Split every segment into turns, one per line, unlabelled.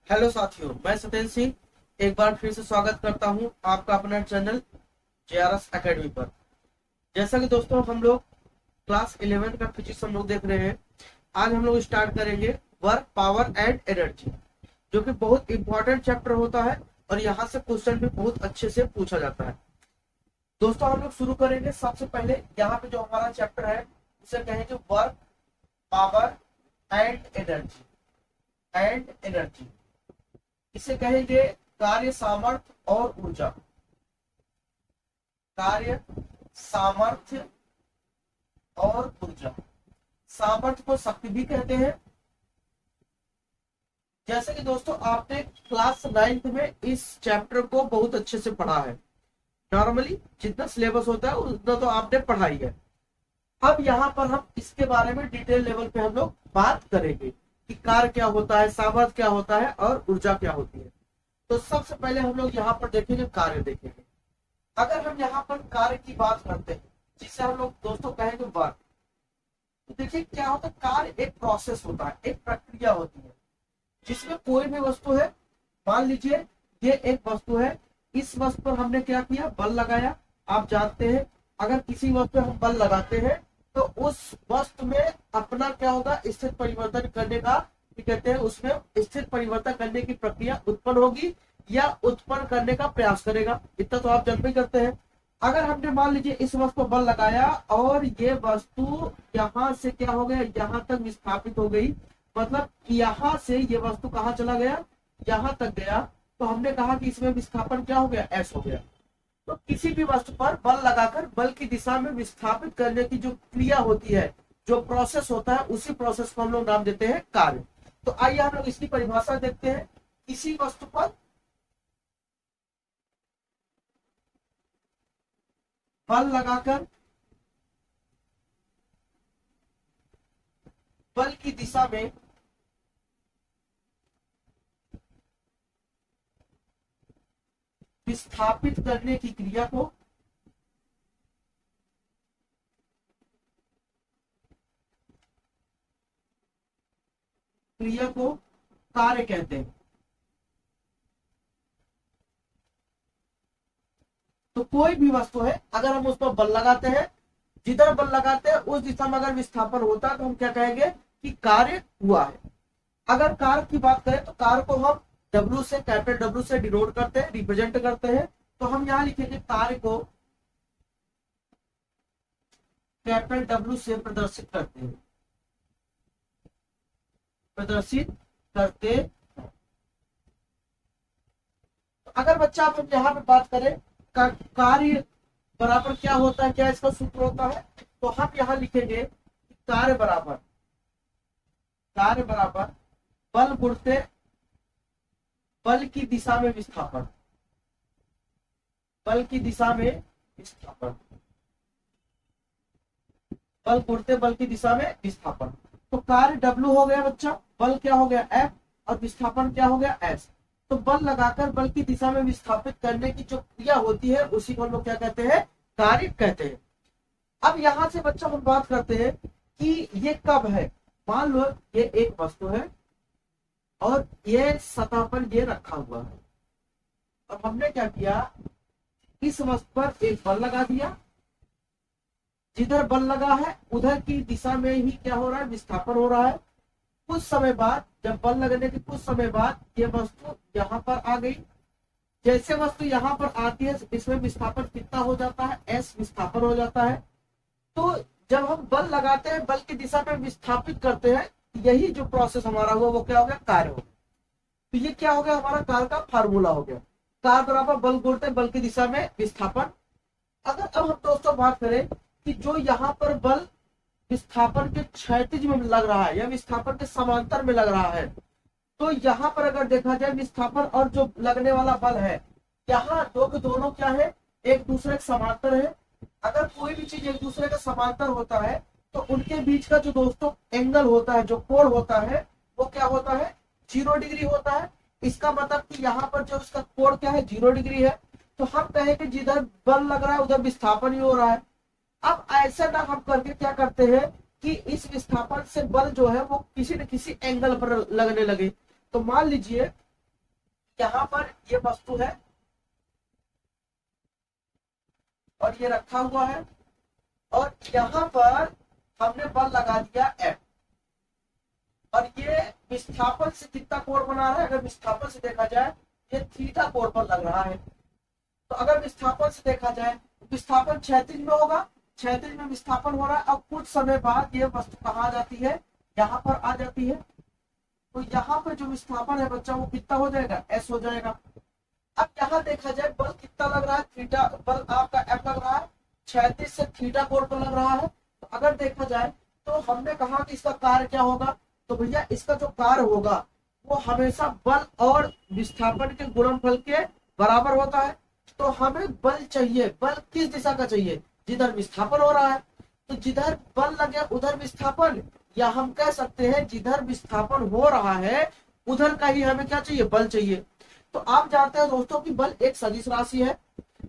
Hello साथियों, मैं सत्येंद्र सिंह एक बार फिर से स्वागत करता हूं आपका अपना चैनल जेआरएस एकेडमी पर। जैसा कि दोस्तों हम लोग क्लास 11 का फिजिक्स हम लोग देख रहे हैं। आज हम लोग स्टार्ट करेंगे वर्क, पावर एंड एनर्जी, जो कि बहुत इंपॉर्टेंट चैप्टर होता है और यहाँ से क्वेश्चन भी बहुत अच्छे से पूछा जाता है। दोस्तों हम लोग शुरू करेंगे। सबसे पहले यहाँ पे जो हमारा चैप्टर है उसे कहेंगे वर्क, पावर एंड एनर्जी। इसे कहेंगे कार्य सामर्थ्य और ऊर्जा। कार्य सामर्थ्य और ऊर्जा। सामर्थ्य को शक्ति भी कहते हैं। जैसे कि दोस्तों आपने क्लास 9th में इस चैप्टर को बहुत अच्छे से पढ़ा है। नॉर्मली जितना सिलेबस होता है उतना तो आपने पढ़ा ही है। अब यहाँ पर हम इसके बारे में डिटेल लेवल पे हम लोग बात करेंगे कि कार्य क्या होता है, सामर्थ्य क्या होता है और ऊर्जा क्या होती है। तो सबसे पहले हम लोग यहाँ पर देखेंगे, कार्य देखेंगे। अगर हम यहाँ पर कार्य की बात करते हैं जिसे हम लोग दोस्तों कहेंगे वर्क, तो देखिए क्या होता है। कार्य एक प्रोसेस होता है, एक प्रक्रिया होती है जिसमें कोई भी वस्तु है। मान लीजिए ये एक वस्तु है, इस वस्तु पर हमने क्या किया, बल लगाया। आप जानते हैं अगर किसी वस्तु पर हम बल लगाते हैं तो उस वस्तु में अपना क्या होगा, स्थिर परिवर्तन करने का कहते हैं, उसमें स्थिर परिवर्तन करने की प्रक्रिया उत्पन्न होगी या उत्पन्न करने का प्रयास करेगा। इतना तो आप जन्म ही करते हैं। अगर हमने मान लीजिए इस वस्तु पर बल लगाया और ये वस्तु यहाँ से क्या हो गया, यहाँ तक विस्थापित हो गई, मतलब यहाँ से ये वस्तु कहाँ चला गया, यहाँ तक गया, तो हमने कहा कि इसमें विस्थापन क्या हो गया, एस हो गया। तो किसी भी वस्तु पर बल लगाकर बल की दिशा में विस्थापित करने की जो क्रिया होती है, जो प्रोसेस होता है, उसी प्रोसेस को हम लोग नाम देते हैं कार्य। तो आइए हम लोग इसकी परिभाषा देखते हैं। किसी वस्तु पर बल लगाकर बल की दिशा में विस्थापित करने की क्रिया को कार्य कहते हैं। तो कोई भी वस्तु है, अगर हम उस पर बल लगाते हैं, जिधर बल लगाते हैं उस दिशा में अगर विस्थापन होता है तो हम क्या कहेंगे कि कार्य हुआ है। अगर कार्य की बात करें तो कार्य को हम W से, कैपिटल W से डिनोट करते हैं, रिप्रेजेंट करते हैं। तो हम यहां लिखेंगे कार्य को कैपिटल W से प्रदर्शित करते हैं, प्रदर्शित करते हैं। तो अगर बच्चा आप हम यहाँ पे बात करें कार्य बराबर क्या होता है, क्या इसका सूत्र होता है, तो हम यहाँ लिखेंगे कार्य बराबर बल गुणते बल की दिशा में विस्थापन, बल की दिशा में विस्थापन, बल गुणते बल की दिशा में विस्थापन। तो कार्य W हो गया बच्चा, बल क्या हो गया F और विस्थापन क्या हो गया S। तो बल लगाकर बल की दिशा में विस्थापित करने की जो क्रिया होती है उसी को हम लोग क्या कहते हैं, कार्य कहते हैं। अब यहां से बच्चा हम बात करते हैं कि ये कब है। मान लो ये एक वस्तु है और ये सतह पर ये रखा हुआ है और हमने क्या किया, इस वस्तु पर एक बल लगा दिया। जिधर बल लगा है उधर की दिशा में ही क्या हो रहा है, विस्थापन हो रहा है। कुछ समय बाद, जब बल लगने के कुछ समय बाद ये वस्तु यहाँ पर आ गई। जैसे वस्तु यहाँ पर आती है इसमें विस्थापन कितना हो जाता है, एस विस्थापन हो जाता है। तो जब हम बल लगाते हैं, बल की दिशा में विस्थापित करते हैं, यही जो प्रोसेस हमारा हुआ वो क्या हो गया, कार्य हो गया। तो ये क्या हो गया, हमारा कार्य का फार्मूला हो गया। कार्य बराबर बल गुणते बल की दिशा में विस्थापन। अगर अब हम दोस्तों बात करें कि जो यहाँ पर बल विस्थापन के क्षैतिज में लग रहा है या विस्थापन के समांतर में लग रहा है, तो यहाँ पर अगर देखा जाए विस्थापन और जो लगने वाला बल है, यहाँ दोनों क्या है, एक दूसरे के समांतर है। अगर कोई भी चीज एक दूसरे के समांतर होता है तो उनके बीच का जो दोस्तों एंगल होता है, जो कोण होता है, वो क्या होता है, 0 डिग्री होता है। इसका मतलब कि यहाँ पर जो उसका कोण क्या है, 0 डिग्री है। तो हम कहेंगे जिधर बल लग रहा है उधर विस्थापन ही हो रहा है। अब ऐसा ना हम करके क्या करते हैं कि इस विस्थापन से बल जो है वो किसी न किसी एंगल पर लगने लगे। तो मान लीजिए यहाँ पर ये वस्तु है और ये रखा हुआ है और यहाँ पर हमने बल लगा दिया F और ये विस्थापन से कितना कोण बना रहा है, अगर विस्थापन से देखा जाए ये थीटा कोण पर लग रहा है। तो अगर विस्थापन से देखा जाए विस्थापन क्षैतिज में होगा, क्षैतिज में विस्थापन हो रहा है। अब कुछ समय बाद ये वस्तु कहाँ आ जाती है, यहाँ पर आ जाती है। तो यहाँ पर जो विस्थापन है बच्चा वो कितना हो जाएगा, S हो जाएगा। अब यहाँ देखा जाए बल कितना लग रहा है, थीटा बल आपका F लग रहा है, क्षैतिज से थीटा कोण पर लग रहा है। तो अगर देखा जाए तो हमने कहा कि इसका कार्य क्या होगा, तो भैया इसका जो कार्य होगा वो हमेशा बल और विस्थापन के गुणनफल के बराबर होता है। तो हमें बल चाहिए, बल किस दिशा का चाहिए, जिधर विस्थापन हो रहा है। तो जिधर बल लगे उधर विस्थापन, या हम कह सकते हैं जिधर विस्थापन हो रहा है उधर का ही हमें क्या चाहिए, बल चाहिए। तो आप जानते हैं दोस्तों कि बल एक सदिश राशि है।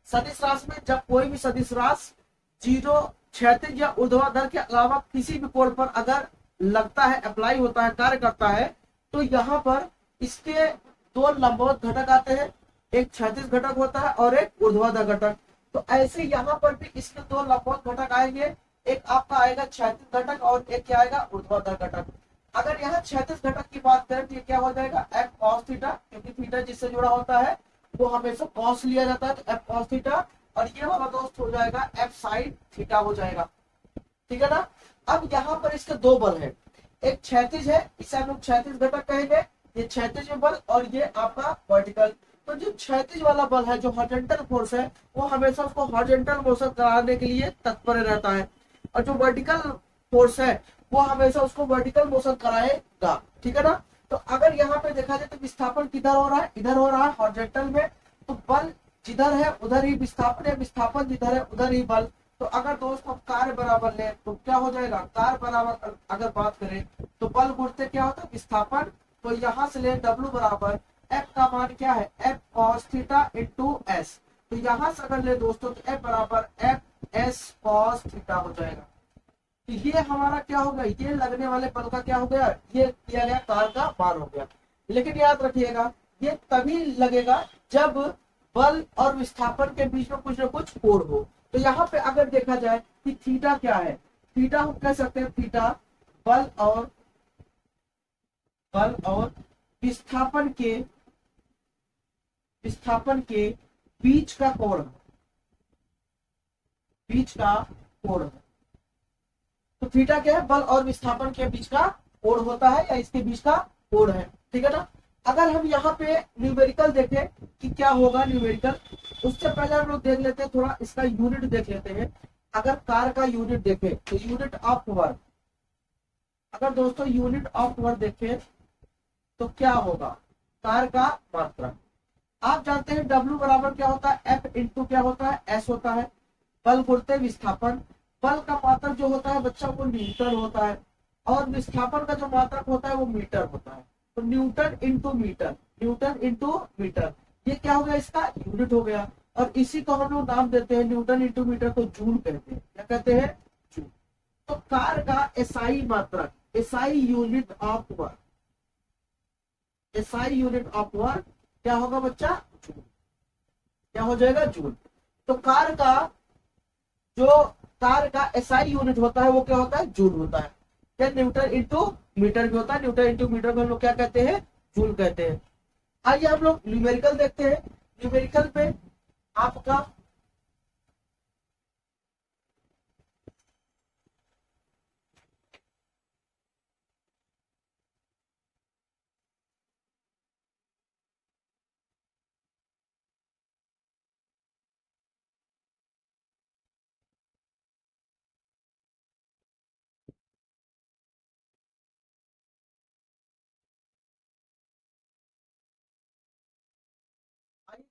सदिश राशि में जब कोई भी सदिश राशि जीरो, क्षैतिज या ऊर्ध्वाधर के अलावा किसी भी कोण पर अगर लगता है, अप्लाई होता है, कार्य करता है, तो यहाँ पर इसके दो लंबवत घटक आते हैं, एक क्षैतिज घटक होता है और एक ऊर्ध्वाधर घटक। तो ऐसे यहाँ पर भी इसके दो लंबवत घटक आएंगे, एक आपका आएगा क्षैतिज घटक और एक क्या आएगा, ऊर्ध्वाधर घटक। अगर यहाँ क्षैतिज घटक की बात करें तो ये क्या हो जाएगा, F cos थीटा, क्योंकि थीटा जिससे जुड़ा होता है वो हमेशा cos लिया जाता है, तो F cos थीटा। और ये वाला दोस्त हो जाएगा F sin थीटा हो जाएगा, ठीक है ना। अब यहाँ पर इसके दो बल है, एक क्षैतिज है, इसे हम लोग क्षैतिज घटक कहेंगे, ये क्षैतिज बल और ये आपका वर्टिकल। तो जो क्षैतिज वाला बल है, जो हॉरिजॉन्टल फोर्स है, वो हमेशा उसको हॉरिजॉन्टल मोशन कराने के लिए तत्पर रहता है, और जो वर्टिकल फोर्स है वो हमेशा उसको वर्टिकल मोशन कराएगा, ठीक है ना। तो अगर यहाँ पे देखा जाए तो विस्थापन किधर हो रहा है, इधर हो रहा है हॉरिजॉन्टल में, तो बल जिधर है उधर ही विस्थापन है, विस्थापन जिधर है उधर ही बल। तो अगर दोस्त हम कार्य बराबर ले तो क्या हो जाएगा, कार्य बराबर अगर बात करें तो बल गुणते क्या होता है, विस्थापन। तो यहाँ से ले W बराबर F का मान क्या है, F cos theta into S। तो यहाँ से अगर ले दोस्तों तो F बराबर F S cos थीटा हो जाएगा। तो ये हमारा क्या होगा, ये लगने वाले बल का क्या हो गया, ये किया गया कार्य का मान हो गया। लेकिन याद रखिएगा ये तभी लगेगा जब बल और विस्थापन के बीच में कुछ न कुछ कोण हो। तो यहाँ पे अगर देखा जाए कि थीटा क्या है, थीटा हम कह सकते हैं थीटा बल और विस्थापन के बीच का कोण है, बीच का कोण है। तो थीटा क्या है, बल और विस्थापन के बीच का कोण होता है या इसके बीच का कोण है, ठीक है ना। अगर हम यहाँ पे न्यूमेरिकल देखें कि क्या होगा न्यूमेरिकल, उससे पहले हम लोग देख लेते हैं थोड़ा इसका यूनिट देख लेते हैं। अगर कार का यूनिट देखें तो यूनिट ऑफ वर्क, अगर दोस्तों यूनिट ऑफ वर्क देखें तो क्या होगा, कार का मात्रा। आप जानते हैं W बराबर क्या होता है, F इंटू क्या होता है, S होता है। बल गुणते विस्थापन, बल का मात्रक जो होता है बच्चा वो न्यूटन होता है, और विस्थापन का जो मात्रक होता है वो मीटर होता है। तो newton into metre, newton into metre, ये क्या हो गया, इसका यूनिट हो गया। और इसी को हम लोग नाम देते हैं, न्यूटन इंटू मीटर को जूल कहते हैं। क्या कहते हैं, जूल। तो कार का एसआई मात्रक, SI unit of work, SI unit of work क्या होगा बच्चा, जूल। क्या हो जाएगा, जूल। तो कार का एसआई यूनिट होता है वो क्या होता है, जूल होता है। क्या न्यूटन इंटू मीटर भी होता है, न्यूटन इंटू मीटर को हम लोग क्या कहते हैं, जूल कहते हैं। आइए हम लोग न्यूमेरिकल देखते हैं। न्यूमेरिकल पे आपका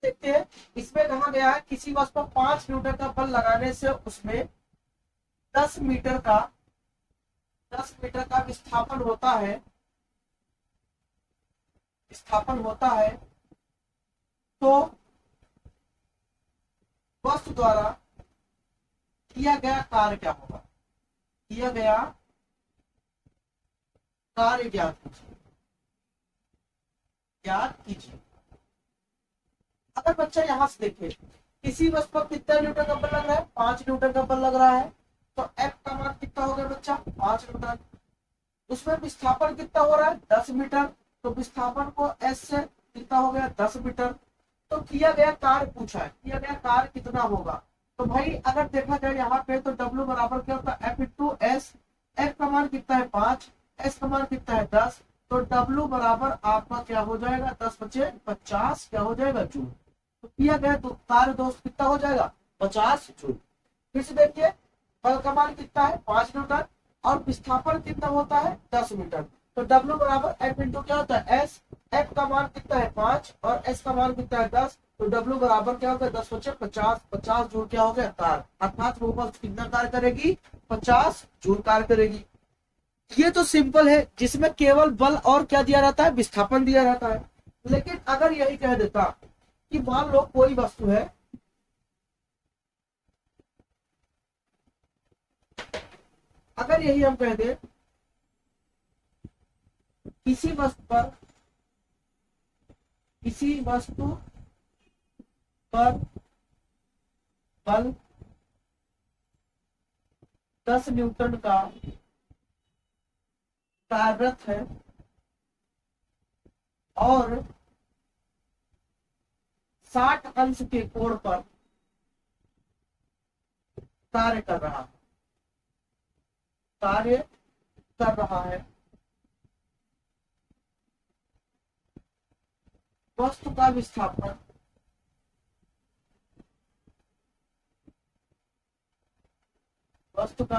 देखते हैं, इसमें कहा गया है किसी वस्तु पर 5 न्यूटन का बल लगाने से उसमें 10 मीटर का विस्थापन होता है, तो वस्तु द्वारा किया गया कार्य क्या होगा, किया गया कार्य ज्ञात कीजिए। अगर बच्चा यहाँ से देखे किसी वस्तु पर कितना न्यूटन का बल लग रहा है, 5 न्यूटन का बल लग रहा है, तो F का मान कितना हो गया बच्चा, 5 न्यूटन। उसमें विस्थापन कितना हो रहा है, 10 मीटर, तो विस्थापन को S से कितना हो गया, 10 मीटर। तो किया गया कार्य पूछा है, किया गया कार्य कितना होगा। तो भाई अगर देखा जाए यहाँ पे तो W बराबर क्या होता है, F इंटू एस। F का मान कितना है 5, S का मान कितना है 10, तो W बराबर आपका क्या हो जाएगा, 10 बचे 50 क्या हो जाएगा जूल। तो किया गया तो कार्य दोस्त कितना हो जाएगा, 50 जूल। फिर से देखिए बल का मान कितना है 5 न्यूटन और विस्थापन कितना होता है 10 मीटर। तो W बराबर F इंटू क्या होता है S। F का मान कितना है 5 और S का मान कितना है 10, तो W बराबर क्या होगा 10 बचे 50, 50 जूल क्या हो गया कार्य, अर्थात वो बल कितना कार्य करेगी, 50 जूल कार्य करेगी। ये तो सिंपल है जिसमें केवल बल और क्या दिया रहता है, विस्थापन दिया रहता है। लेकिन अगर यही कह देता कि मान लो कोई वस्तु है, अगर यही हम कह दे किसी वस्तु पर बल 10 न्यूटन का कार्यरत है और 60 अंश के कोण पर कार्य कर रहा है, वस्तु का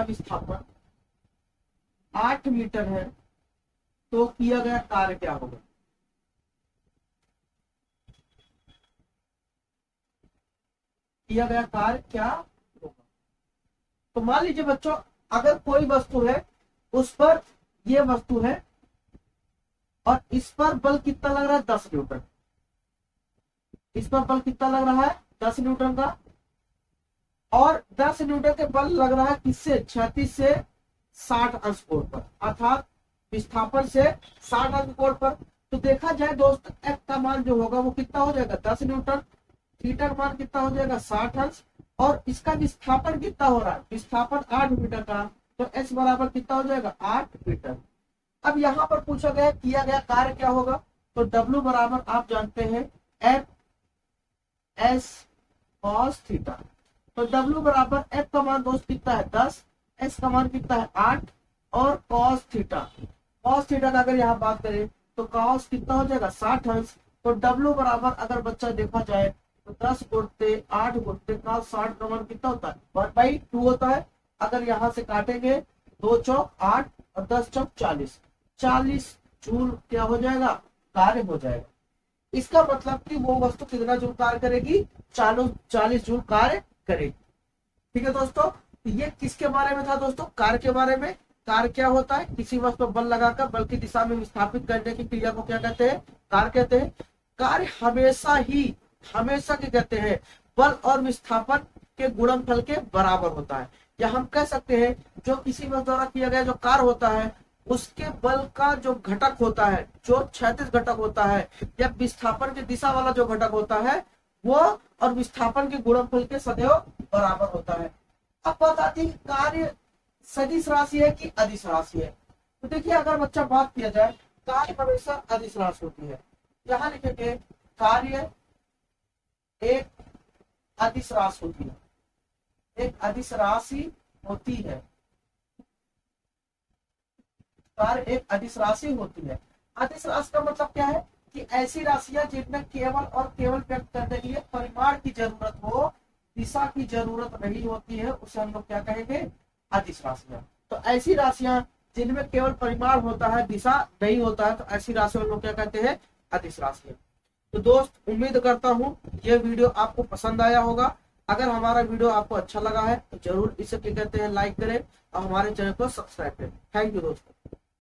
विस्थापन 8 मीटर है, तो किया गया कार्य क्या होगा। किया गया कार्य क्या होगा। तो मान लीजिए बच्चों अगर कोई वस्तु है, उस पर यह वस्तु है और इस पर बल कितना लग रहा है 10 न्यूटन, इस पर बल कितना लग रहा है 10 न्यूटन का, और 10 न्यूटन के बल लग रहा है किससे, क्षैतिज से 60 अंश कोण पर, अर्थात विस्थापन से 60 अंश कोण पर। तो देखा जाए दोस्त F का मान जो होगा वो कितना हो जाएगा 10 न्यूटन, थीटा का मान कितना हो जाएगा 60 अंश, और इसका विस्थापन कितना हो रहा है, विस्थापन 8 मीटर का, तो S बराबर कितना हो जाएगा 8 मीटर। अब यहाँ पर पूछा गया किया गया कार्य क्या होगा, तो W बराबर आप जानते हैं F S cos थीटा। तो W बराबर F का मान दोस्त कितना है 10, S का मान कितना है 8 और cos थीटा का अगर यहाँ बात करें तो cos कितना हो जाएगा 60 अंश। तो W बराबर अगर बच्चा देखा जाए तो 10 गुणते 8 गुणते cos 60 का मान कितना होता है 1/2 होता है। अगर यहाँ से काटेंगे 2 चौक 8 और 10 चौक 40 जूल क्या हो जाएगा, कार्य हो जाएगा। इसका मतलब कि वो वस्तु कितना जूल कार्य करेगी, 40 जूल कार्य करेगी। ठीक है दोस्तों, ये किसके बारे में था दोस्तों, कार्य के बारे में। कार्य क्या होता है, किसी वस्तु पर बल लगाकर बल की दिशा में विस्थापित करने की क्रिया को क्या कहते हैं, कार्य कहते हैं। कार्य हमेशा के कहते हैं बल और विस्थापन के गुणनफल के बराबर होता है, या हम कह सकते हैं जो किसी वस्तु द्वारा किया गया जो कार्य होता है उसके बल का जो घटक होता है, जो क्षैतिज घटक होता है या विस्थापन की दिशा वाला जो घटक होता है वो और विस्थापन के गुणनफल के सदैव बराबर होता है। अब बात आती है कार्य सदिश राशि है कि अदिश राशि है। तो देखिए अगर बच्चा बात किया जाए कार्य हमेशा अदिश राशि होती है। यहाँ लिखेंगे कार्य एक अदिश राशि होती है, एक अदिश राशि होती है, कार्य एक अदिश राशि होती है। अदिश राशि का मतलब क्या है कि ऐसी राशियां जिनमें केवल और केवल व्यक्त करने के लिए परिमाण की जरूरत हो, दिशा की जरूरत नहीं होती है, उसे हम लोग क्या कहेंगे, अदिश राशियां। तो ऐसी राशियां जिनमें केवल परिमाण होता है, दिशा नहीं होता है, तो ऐसी राशियों हम लोग क्या कहते हैं, अदिश राशियां। तो दोस्त उम्मीद करता हूँ ये वीडियो आपको पसंद आया होगा। अगर हमारा वीडियो आपको अच्छा लगा है तो जरूर इसे क्या कहते हैं, लाइक करें और हमारे चैनल को सब्सक्राइब करें। थैंक यू दोस्तों।